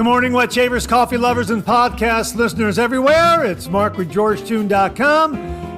Good morning, Wet Shavers, coffee lovers, and podcast listeners everywhere. It's Mark with GeorgeToon.com.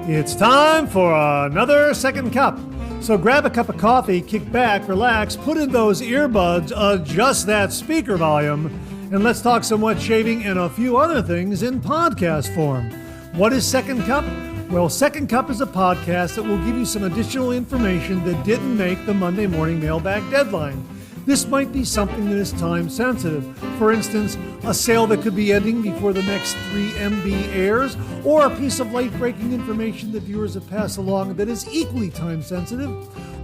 It's time for another second cup. So grab a cup of coffee, kick back, relax, put in those earbuds, adjust that speaker volume, and let's talk some wet shaving and a few other things in podcast form. What is Second Cup? Well, Second Cup is a podcast that will give you some additional information that didn't make the Monday morning mailbag deadline. This might be something that is time sensitive. For instance, a sale that could be ending before the next 3MB airs, or a piece of late-breaking information that viewers have passed along that is equally time sensitive,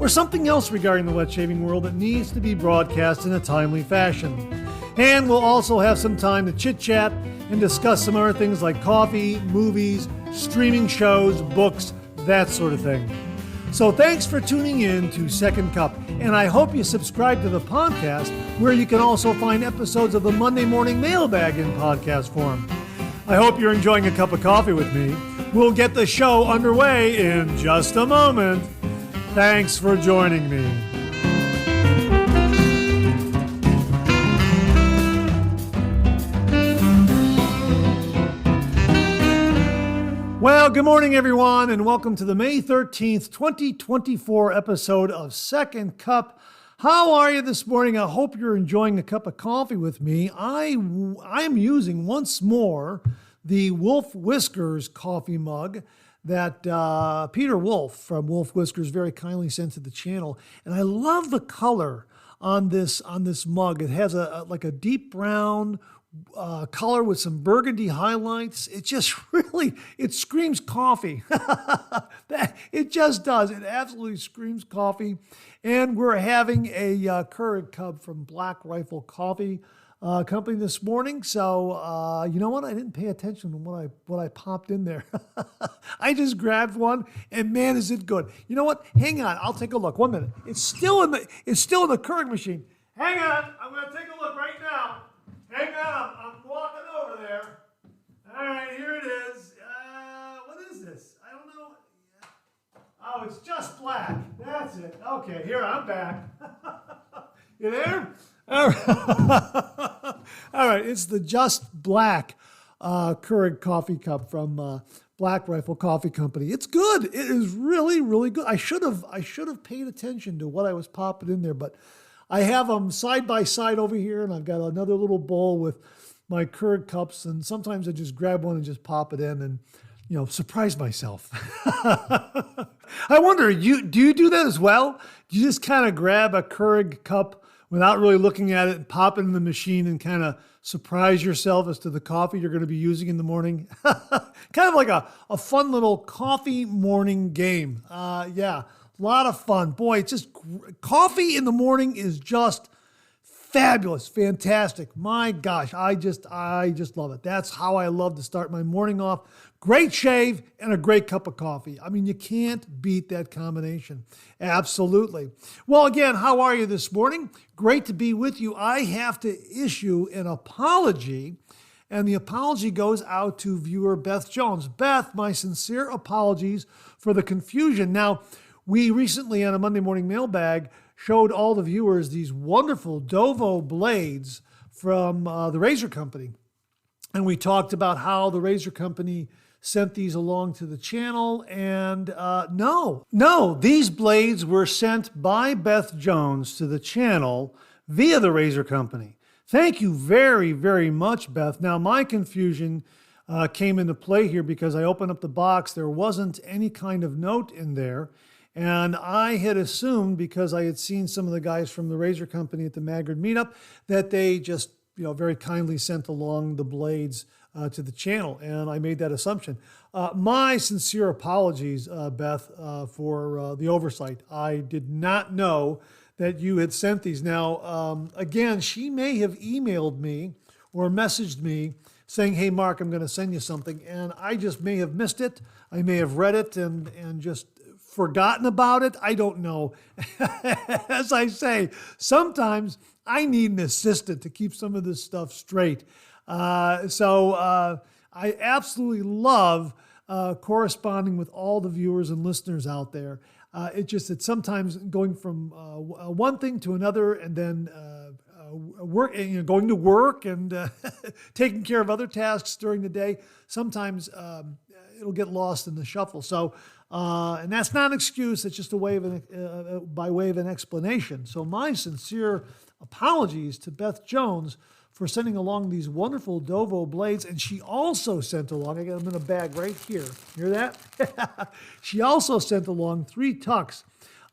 or something else regarding the wet shaving world that needs to be broadcast in a timely fashion. And we'll also have some time to chit-chat and discuss some other things like coffee, movies, streaming shows, books, that sort of thing. So thanks for tuning in to Second Cup, and I hope you subscribe to the podcast, where you can also find episodes of the Monday Morning Mailbag in podcast form. I hope you're enjoying a cup of coffee with me. We'll get the show underway in just a moment. Thanks for joining me. Well, good morning, everyone, and welcome to the May 13th, 2024 episode of Second Cup. How are you this morning? I hope you're enjoying a cup of coffee with me. I am using once more the Wolf Whiskers coffee mug that Peter Wolf from Wolf Whiskers very kindly sent to the channel, and I love the color on this mug. It has a deep brown color with some burgundy highlights. It just really, it screams coffee. It just does. It absolutely screams coffee. And we're having a Keurig Cub from Black Rifle Coffee Company this morning. So you know what? I didn't pay attention to what I popped in there. I just grabbed one, and man, is it good. You know what? Hang on, I'll take a look. 1 minute. It's still in the Keurig machine. Hang on, I'm going to take a look right now. Hang on, I'm walking over there. All right, here it is. What is this? I don't know. Oh, it's just black. That's it. Okay, here, I'm back. You there? All right. All right, it's the Just Black Keurig coffee cup from Black Rifle Coffee Company. It's good. It is really, really good. I should have paid attention to what I was popping in there, but I have them side by side over here, and I've got another little bowl with my Keurig cups, and sometimes I just grab one and just pop it in and, surprise myself. I wonder, do you do that as well? Do you just kind of grab a Keurig cup without really looking at it and pop it in the machine and kind of surprise yourself as to the coffee you're going to be using in the morning? Kind of like a fun little coffee morning game. Yeah. A lot of fun. Boy, it's just coffee in the morning is just fabulous, fantastic. My gosh, I just love it. That's how I love to start my morning off. Great shave and a great cup of coffee. I mean, you can't beat that combination. Absolutely. Well, again, how are you this morning? Great to be with you. I have to issue an apology, and the apology goes out to viewer Beth Jones. Beth, my sincere apologies for the confusion. Now, we recently on a Monday morning mailbag showed all the viewers these wonderful Dovo blades from the Razor Company. And we talked about how the Razor Company sent these along to the channel. And no, these blades were sent by Beth Jones to the channel via the Razor Company. Thank you very, very much, Beth. Now, my confusion came into play here because I opened up the box. There wasn't any kind of note in there. And I had assumed, because I had seen some of the guys from the Razor Company at the Maggard meetup, that they just, very kindly sent along the blades to the channel. And I made that assumption. My sincere apologies, Beth, for the oversight. I did not know that you had sent these. Now, again, she may have emailed me or messaged me saying, hey, Mark, I'm going to send you something. And I just may have missed it. I may have read it and just forgotten about it. I don't know. As I say, sometimes I need an assistant to keep some of this stuff straight. So I absolutely love corresponding with all the viewers and listeners out there. It's sometimes going from one thing to another, and then going to work and taking care of other tasks during the day, sometimes it'll get lost in the shuffle. So, and that's not an excuse. It's just a way of by way of an explanation. So my sincere apologies to Beth Jones for sending along these wonderful Dovo blades. And she also sent along, I got them in a bag right here. Hear that? She also sent along 3 tucks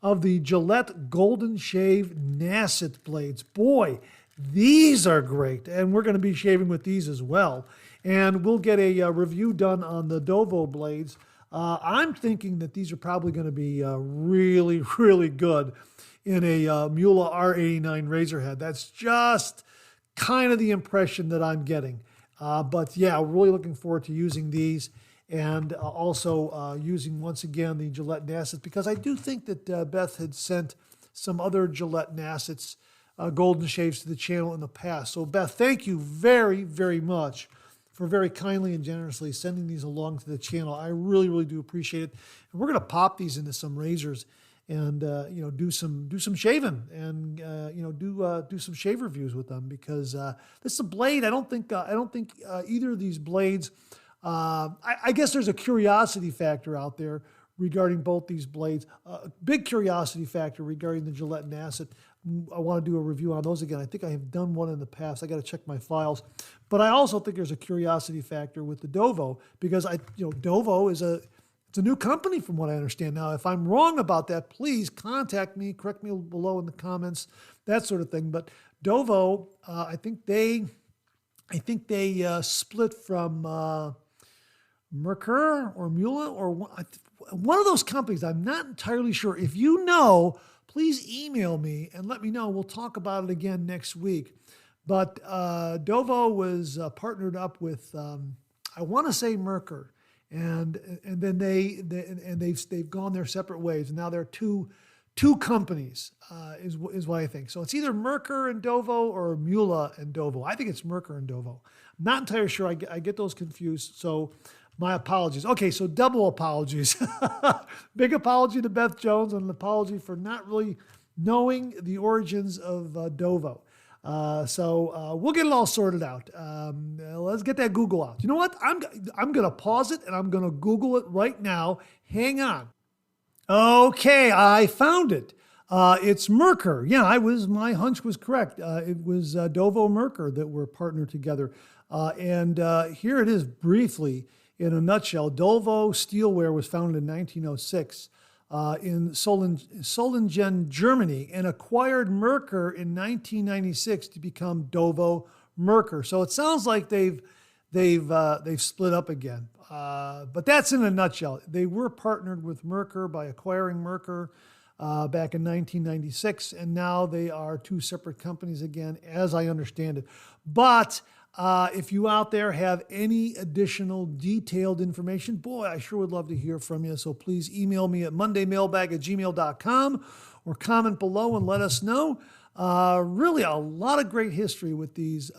of the Gillette Golden Shave Nasset blades. Boy, these are great. And we're going to be shaving with these as well. And we'll get a review done on the Dovo blades. I'm thinking that these are probably going to be really, really good in a Mula R89 razor head. That's just kind of the impression that I'm getting. But yeah, really looking forward to using these and also using, once again, the Gillette Nassets, because I do think that Beth had sent some other Gillette Nassets golden shaves to the channel in the past. So Beth, thank you very, very much for very kindly and generously sending these along to the channel. I really, really do appreciate it. And we're going to pop these into some razors and do some shaving and do some shave reviews with them, because this is a blade. I don't think either of these blades. I guess there's a curiosity factor out there regarding both these blades. Big curiosity factor regarding the Gillette Nasset. I want to do a review on those again. I think I have done one in the past. I got to check my files. But I also think there's a curiosity factor with the Dovo, because Dovo is it's a new company from what I understand. Now, if I'm wrong about that, please contact me, correct me below in the comments, that sort of thing. But Dovo, I think they split from Merkur or Mula or one of those companies. I'm not entirely sure. If you know, please email me and let me know. We'll talk about it again next week. But Dovo was partnered up with, I want to say Merkur, and then they've gone their separate ways, and now they're two companies is what I think. So it's either Merkur and Dovo or Mula and Dovo. I think it's Merkur and Dovo. I'm not entirely sure. I get those confused. So my apologies. Okay, so double apologies. Big apology to Beth Jones and an apology for not really knowing the origins of Dovo. So we'll get it all sorted out. Let's get that Google out. You know what? I'm going to pause it and I'm going to Google it right now. Hang on. Okay, I found it. It's Merkur. Yeah, my hunch was correct. It was Dovo Merkur that were partnered together. And here it is briefly in a nutshell. Dovo Steelware was founded in 1906. In Solingen, Germany, and acquired Merkur in 1996 to become Dovo Merkur. So it sounds like they've split up again. But that's in a nutshell. They were partnered with Merkur by acquiring Merkur back in 1996, and now they are 2 separate companies again, as I understand it. But if you out there have any additional detailed information, boy, I sure would love to hear from you. So please email me at mondaymailbag@gmail.com or comment below and let us know. Really a lot of great history with these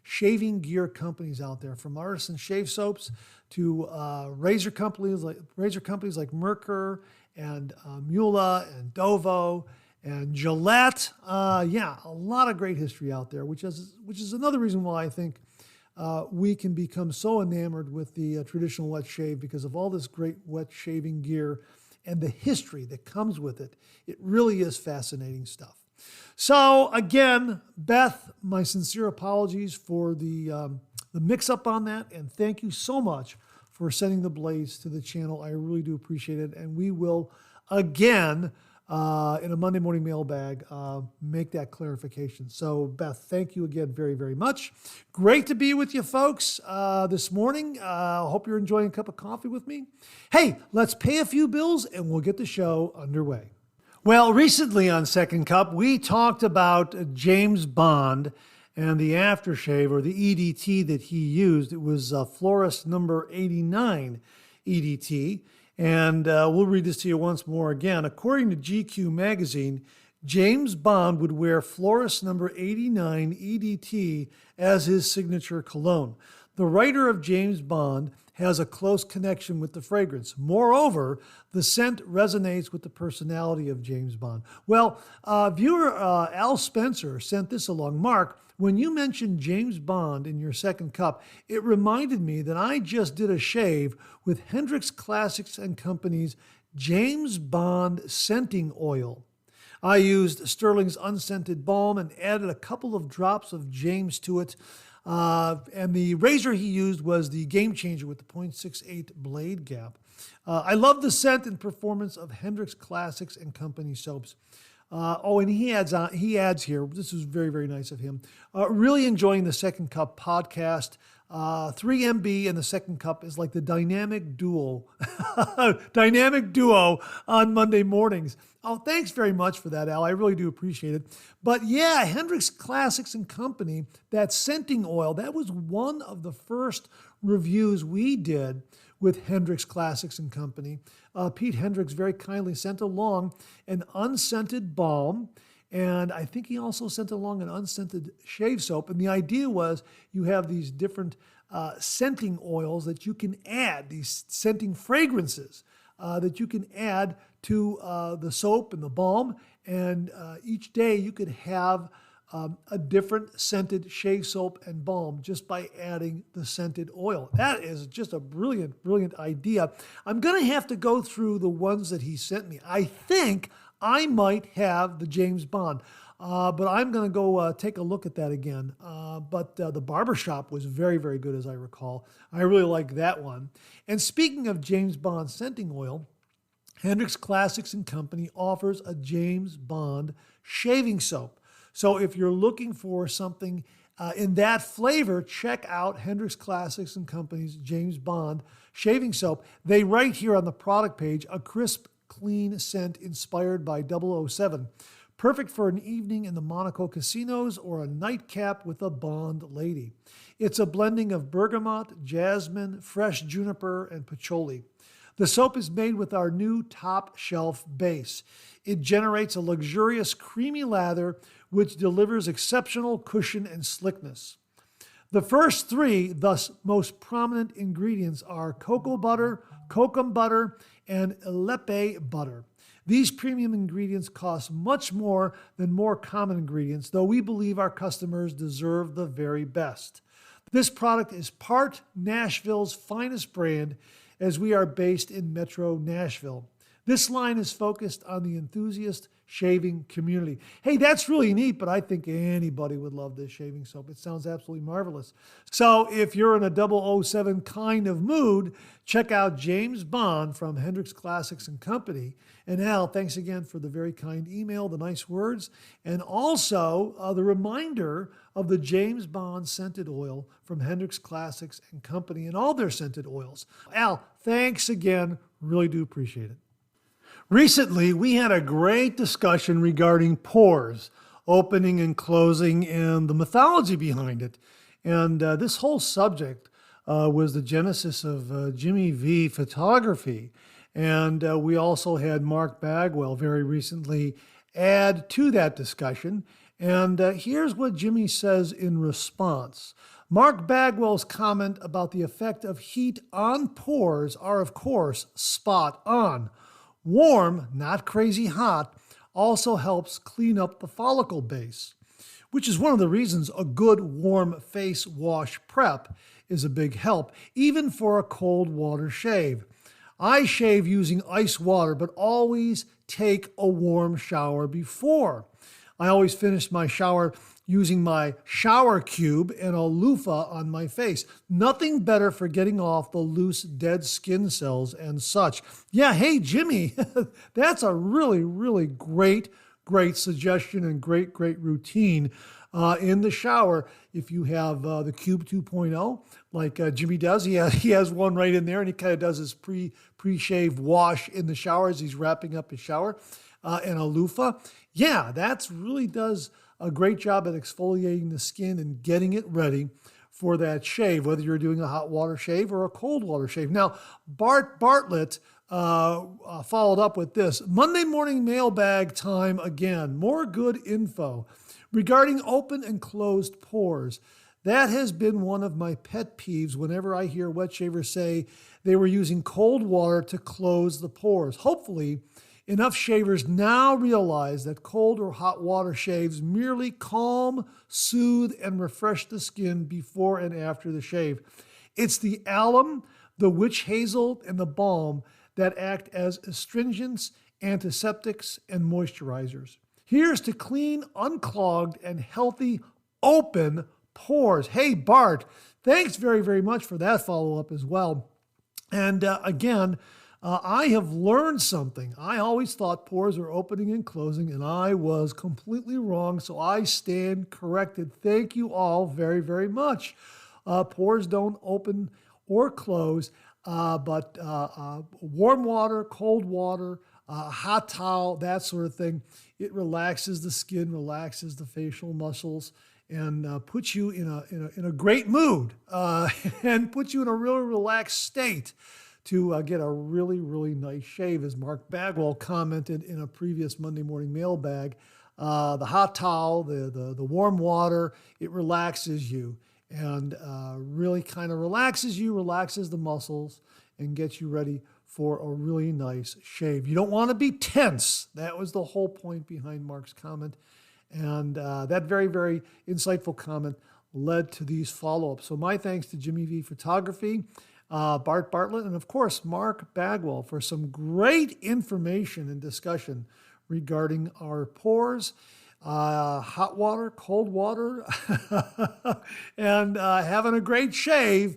shaving gear companies out there, from artisan shave soaps to razor companies like Merkur and Mula and Dovo and Gillette. Yeah, a lot of great history out there, which is another reason why I think we can become so enamored with the traditional wet shave, because of all this great wet shaving gear and the history that comes with it. It really is fascinating stuff. So again, Beth, my sincere apologies for the mix-up on that, and thank you so much for sending the blades to the channel. I really do appreciate it, and we will again, in a Monday morning mailbag, make that clarification. So Beth, thank you again very, very much. Great to be with you folks this morning. Hope you're enjoying a cup of coffee with me. Hey, let's pay a few bills and we'll get the show underway. Well, recently on Second Cup, we talked about James Bond and the aftershave, or the EDT that he used. It was Florist number 89 EDT. And we'll read this to you once more again. According to GQ magazine, James Bond would wear Florist number 89 EDT as his signature cologne. The writer of James Bond has a close connection with the fragrance. Moreover, the scent resonates with the personality of James Bond. Well, viewer Al Spencer sent this along. Mark, when you mentioned James Bond in your second cup, it reminded me that I just did a shave with Hendricks Classics and Company's James Bond scenting oil. I used Sterling's unscented balm and added a couple of drops of James to it. And the razor he used was the Game Changer with the .68 blade gap. I love the scent and performance of Hendricks Classics and Company soaps. And he adds here, this is very, very nice of him, really enjoying the Second Cup podcast. 3MB and the Second Cup is like the dynamic duo on Monday mornings. Oh, thanks very much for that, Al. I really do appreciate it. But yeah, Hendricks Classics and Company, that scenting oil, that was one of the first reviews we did with Hendricks Classics and Company. Pete Hendricks very kindly sent along an unscented balm, and I think he also sent along an unscented shave soap. And the idea was you have these different scenting oils that you can add, these scenting fragrances that you can add to the soap and the balm. And each day you could have a different scented shave soap and balm just by adding the scented oil. That is just a brilliant, brilliant idea. I'm going to have to go through the ones that he sent me. I think I might have the James Bond, but I'm going to go take a look at that again. But the barbershop was very, very good, as I recall. I really like that one. And speaking of James Bond scenting oil, Hendricks Classics and Company offers a James Bond shaving soap. So if you're looking for something in that flavor, check out Hendricks Classics and Company's James Bond shaving soap. They write here on the product page, a crisp, clean scent inspired by 007. Perfect for an evening in the Monaco casinos or a nightcap with a Bond lady. It's a blending of bergamot, jasmine, fresh juniper, and patchouli. The soap is made with our new top shelf base. It generates a luxurious creamy lather which delivers exceptional cushion and slickness. The first three, thus most prominent ingredients, are cocoa butter, kokum butter, and Lepe butter. These premium ingredients cost much more than more common ingredients, though we believe our customers deserve the very best. This product is part Nashville's finest brand, as we are based in Metro Nashville. This line is focused on the enthusiast shaving community. Hey, that's really neat, but I think anybody would love this shaving soap. It sounds absolutely marvelous. So if you're in a 007 kind of mood, check out James Bond from Hendricks Classics and Company. And Al, thanks again for the very kind email, the nice words, and also the reminder of the James Bond scented oil from Hendricks Classics and Company and all their scented oils. Al, thanks again. Really do appreciate it. Recently, we had a great discussion regarding pores, opening and closing, and the mythology behind it. And this whole subject was the genesis of Jimmy V photography. And we also had Mark Bagwell very recently add to that discussion. And here's what Jimmy says in response. Mark Bagwell's comment about the effect of heat on pores are, of course, spot on. Warm, not crazy hot, also helps clean up the follicle base, which is one of the reasons a good warm face wash prep is a big help, even for a cold water shave. I shave using ice water, but always take a warm shower before. I always finish my shower using my shower cube and a loofah on my face. Nothing better for getting off the loose dead skin cells and such. Yeah, hey, Jimmy, that's a really, really great suggestion and great routine in the shower. If you have the Cube 2.0, like Jimmy does, he has one right in there, and he kind of does his pre-shave wash in the shower as he's wrapping up his shower, and a loofah. Yeah, that really does a great job at exfoliating the skin and getting it ready for that shave, whether you're doing a hot water shave or a cold water shave. Now, Bart Bartlett followed up with this. Monday morning mailbag time again. More good info regarding open and closed pores. That has been one of my pet peeves whenever I hear wet shavers say they were using cold water to close the pores. Hopefully, enough shavers now realize that cold or hot water shaves merely calm, soothe, and refresh the skin before and after the shave. It's the alum, the witch hazel, and the balm that act as astringents, antiseptics, and moisturizers. Here's to clean, unclogged, and healthy, open pores. Hey, Bart, thanks very, very much for that follow-up as well. And again, I have learned something. I always thought pores are opening and closing, and I was completely wrong, so I stand corrected. Thank you all very, very much. Pores don't open or close, but warm water, cold water, hot towel, that sort of thing, it relaxes the skin, relaxes the facial muscles, and puts you in a great mood and puts you in a really relaxed state to get a really, really nice shave, as Mark Bagwell commented in a previous Monday morning mailbag. The hot towel, the warm water, it relaxes you and really kind of relaxes you, relaxes the muscles, and gets you ready for a really nice shave. You don't want to be tense. That was the whole point behind Mark's comment. And that very, very insightful comment led to these follow-ups. So my thanks to Jimmy V Photography, Bart Bartlett, and of course, Mark Bagwell for some great information and discussion regarding our pores, hot water, cold water, and having a great shave,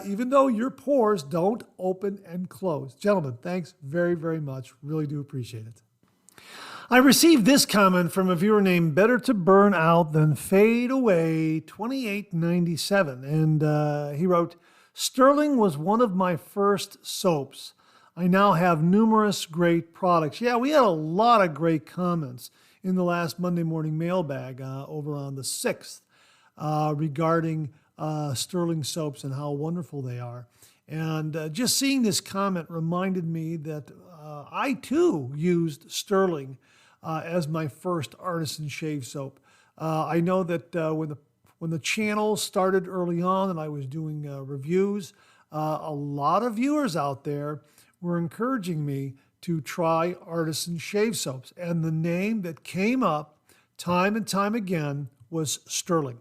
even though your pores don't open and close. Gentlemen, thanks very, very much. Really do appreciate it. I received this comment from a viewer named Better to Burn Out Than Fade Away 2897, and he wrote, Sterling was one of my first soaps. I now have numerous great products. Yeah, we had a lot of great comments in the last Monday morning mailbag over on the 6th regarding Sterling soaps and how wonderful they are. And just seeing this comment reminded me that I too used Sterling as my first artisan shave soap. I know that when the channel started early on and I was doing reviews, a lot of viewers out there were encouraging me to try artisan shave soaps. And the name that came up time and time again was Sterling.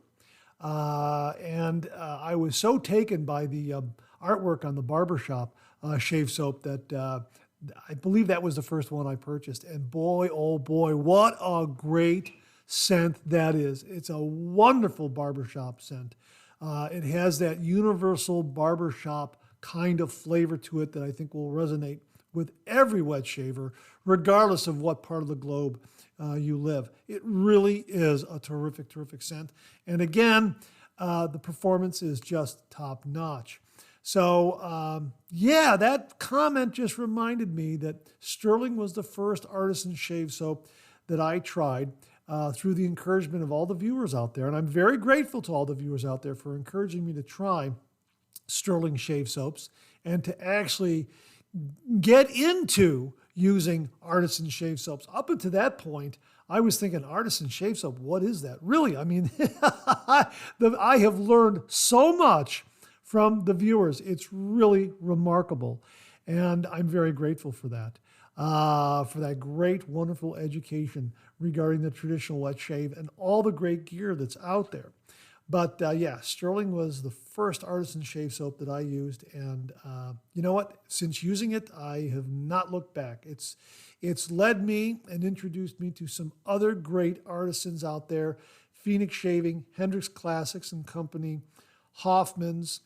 And I was so taken by the artwork on the barbershop shave soap that I believe that was the first one I purchased. And boy, oh boy, what a great scent that is. It's a wonderful barbershop scent. It has that universal barbershop kind of flavor to it that I think will resonate with every wet shaver, regardless of what part of the globe you live. It really is a terrific, terrific scent. And again, the performance is just top notch. So yeah, that comment just reminded me that Sterling was the first artisan shave soap that I tried through the encouragement of all the viewers out there. And I'm very grateful to all the viewers out there for encouraging me to try Sterling shave soaps and to actually get into using artisan shave soaps. Up until that point, I was thinking, artisan shave soap, what is that? Really, I mean, I have learned so much from the viewers. It's really remarkable. And I'm very grateful for that great, wonderful education regarding the traditional wet shave and all the great gear that's out there. But yeah, Sterling was the first artisan shave soap that I used. And you know what? Since using it, I have not looked back. It's led me and introduced me to some other great artisans out there. Phoenix Shaving, Hendricks Classics and Company, Hoffman's,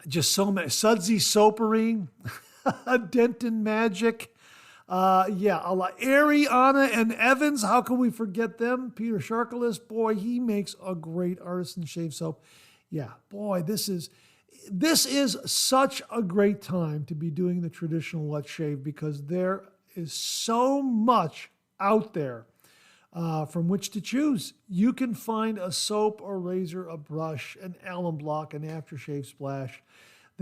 just so many. Sudsy Soapery, Denton Magic. Ariana and Evans, how can we forget them? Peter Sharkalis, boy, he makes a great artisan shave soap. Yeah, boy, this is such a great time to be doing the traditional wet shave because there is so much out there from which to choose. You can find a soap, a razor, a brush, an alum block, an aftershave splash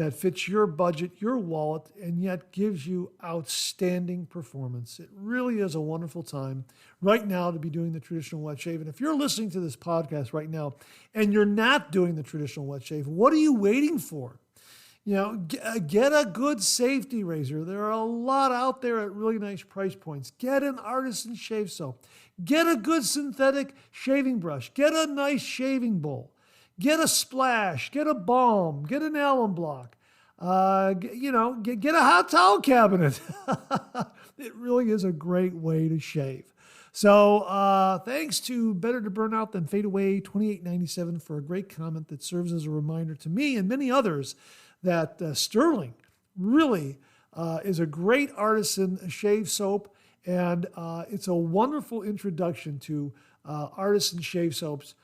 that fits your budget, your wallet, and yet gives you outstanding performance. It really is a wonderful time right now to be doing the traditional wet shave. And if you're listening to this podcast right now and you're not doing the traditional wet shave, what are you waiting for? Get a good safety razor. There are a lot out there at really nice price points. Get an artisan shave soap. Get a good synthetic shaving brush. Get a nice shaving bowl. Get a splash, get a balm, get an alum block, get a hot towel cabinet. It really is a great way to shave. So thanks to Better to Burn Out Than Fade Away 2897 for a great comment that serves as a reminder to me and many others that Sterling really is a great artisan shave soap, and it's a wonderful introduction to artisan shave soaps.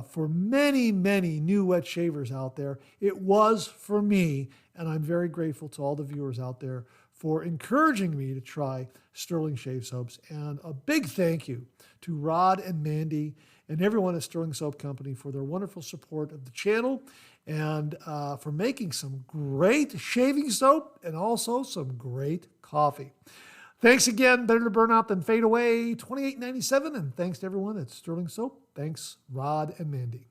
For many, many new wet shavers out there. It was for me, and I'm very grateful to all the viewers out there for encouraging me to try Sterling shave soaps. And a big thank you to Rod and Mandy and everyone at Sterling Soap Company for their wonderful support of the channel and for making some great shaving soap and also some great coffee. Thanks again, Better to Burn Out Than Fade Away, $28.97, and thanks to everyone at Sterling Soap. Thanks, Rod and Mandy.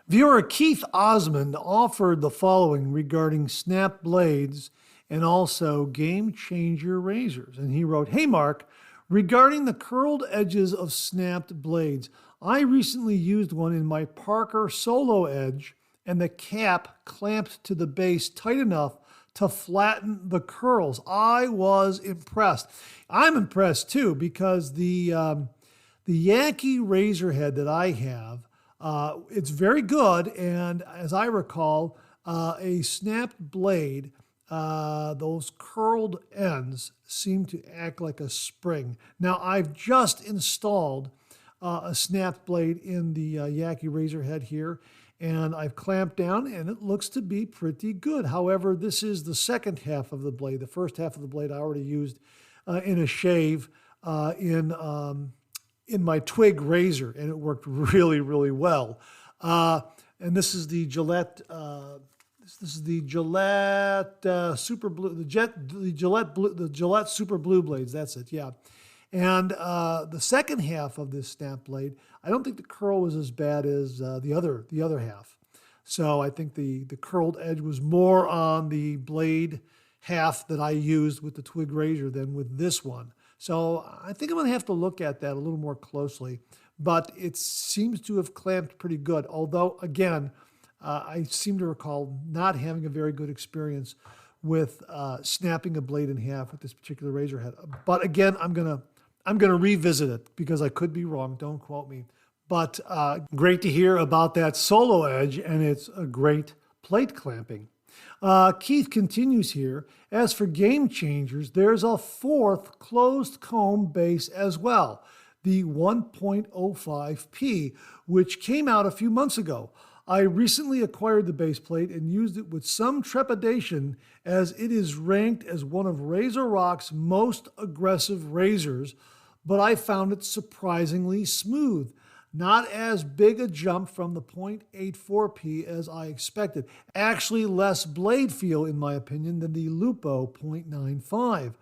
Viewer Keith Osmond offered the following regarding snap blades and also Game Changer razors. And he wrote, "Hey Mark, regarding the curled edges of snapped blades, I recently used one in my Parker Solo Edge and the cap clamped to the base tight enough to flatten the curls. I was impressed." I'm impressed too because the Yankee razor head that I have, it's very good. And as I recall, a snapped blade, those curled ends seem to act like a spring. Now I've just installed a snapped blade in the Yankee razor head here, and I've clamped down, and it looks to be pretty good. However, this is the second half of the blade. The first half of the blade I already used in a shave in my Twig razor, and it worked really, really well. And this is the Gillette. This is the Gillette Super Blue, the Gillette Super Blue blades. That's it, yeah. And the second half of this snap blade, I don't think the curl was as bad as the other half. So I think the curled edge was more on the blade half that I used with the Twig razor than with this one. So I think I'm going to have to look at that a little more closely. But it seems to have clamped pretty good. Although, again, I seem to recall not having a very good experience with snapping a blade in half with this particular razor head. But again, I'm gonna revisit it because I could be wrong. Don't quote me. But great to hear about that Solo Edge, and it's a great plate clamping. Keith continues here. As for Game Changers, there's a fourth closed comb base as well, the 1.05P, which came out a few months ago. I recently acquired the base plate and used it with some trepidation as it is ranked as one of Razor Rock's most aggressive razors, but I found it surprisingly smooth. Not as big a jump from the 0.84P as I expected. Actually less blade feel, in my opinion, than the Lupo 0.95.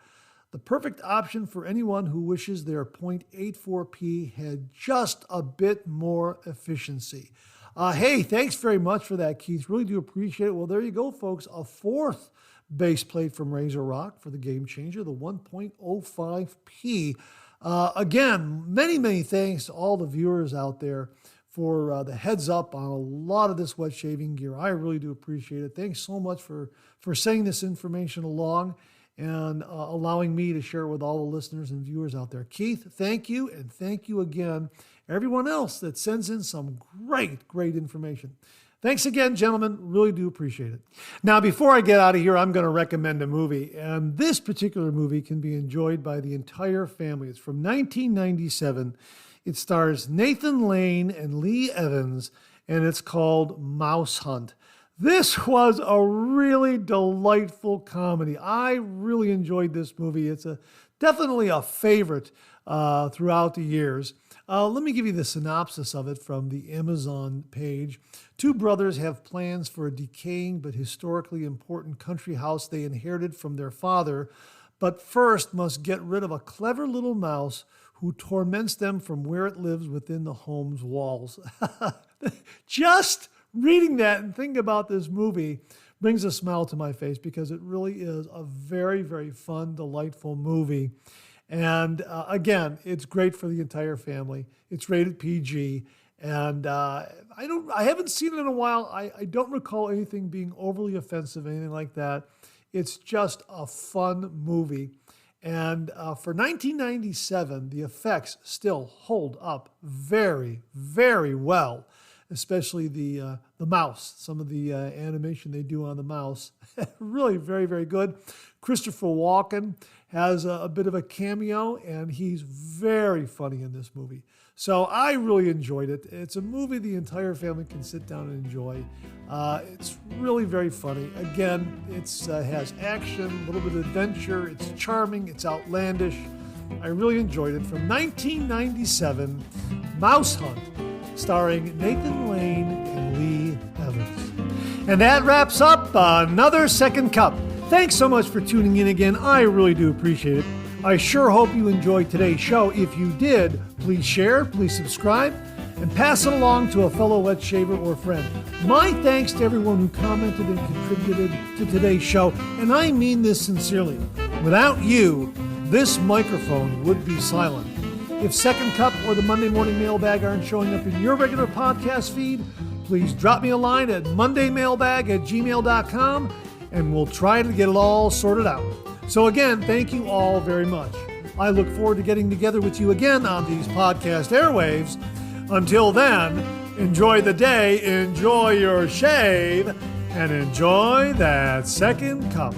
The perfect option for anyone who wishes their 0.84P had just a bit more efficiency. Hey, thanks very much for that, Keith. Really do appreciate it. Well, there you go, folks. A fourth base plate from Razor Rock for the Game Changer, the 1.05P. Again, many, many thanks to all the viewers out there for the heads up on a lot of this wet shaving gear. I really do appreciate it. Thanks so much for sending this information along and allowing me to share it with all the listeners and viewers out there. Keith, thank you, and thank you again, everyone else that sends in some great, great information. Thanks again, gentlemen. Really do appreciate it. Now, before I get out of here, I'm going to recommend a movie. And this particular movie can be enjoyed by the entire family. It's from 1997. It stars Nathan Lane and Lee Evans, and it's called Mouse Hunt. This was a really delightful comedy. I really enjoyed this movie. It's definitely a favorite throughout the years. Let me give you the synopsis of it from the Amazon page. Two brothers have plans for a decaying but historically important country house they inherited from their father, but first must get rid of a clever little mouse who torments them from where it lives within the home's walls. Just reading that and thinking about this movie brings a smile to my face because it really is a very, very fun, delightful movie. And again, it's great for the entire family. It's rated PG. And I haven't seen it in a while. I don't recall anything being overly offensive, anything like that. It's just a fun movie. And for 1997, the effects still hold up very, very well, especially the mouse. Some of the animation they do on the mouse, really very, very good. Christopher Walken has a bit of a cameo, and he's very funny in this movie. So I really enjoyed it. It's a movie the entire family can sit down and enjoy. It's really very funny. Again, it has action, a little bit of adventure. It's charming. It's outlandish. I really enjoyed it. From 1997, Mouse Hunt, starring Nathan Lane and Lee Evans. And that wraps up another Second Cup. Thanks so much for tuning in again. I really do appreciate it. I sure hope you enjoyed today's show. If you did, please share, please subscribe, and pass it along to a fellow wet shaver or friend. My thanks to everyone who commented and contributed to today's show, and I mean this sincerely. Without you, this microphone would be silent. If Second Cup or the Monday Morning Mailbag aren't showing up in your regular podcast feed, please drop me a line at mondaymailbag@gmail.com, and we'll try to get it all sorted out. So again, thank you all very much. I look forward to getting together with you again on these podcast airwaves. Until then, enjoy the day, enjoy your shave, and enjoy that second cup.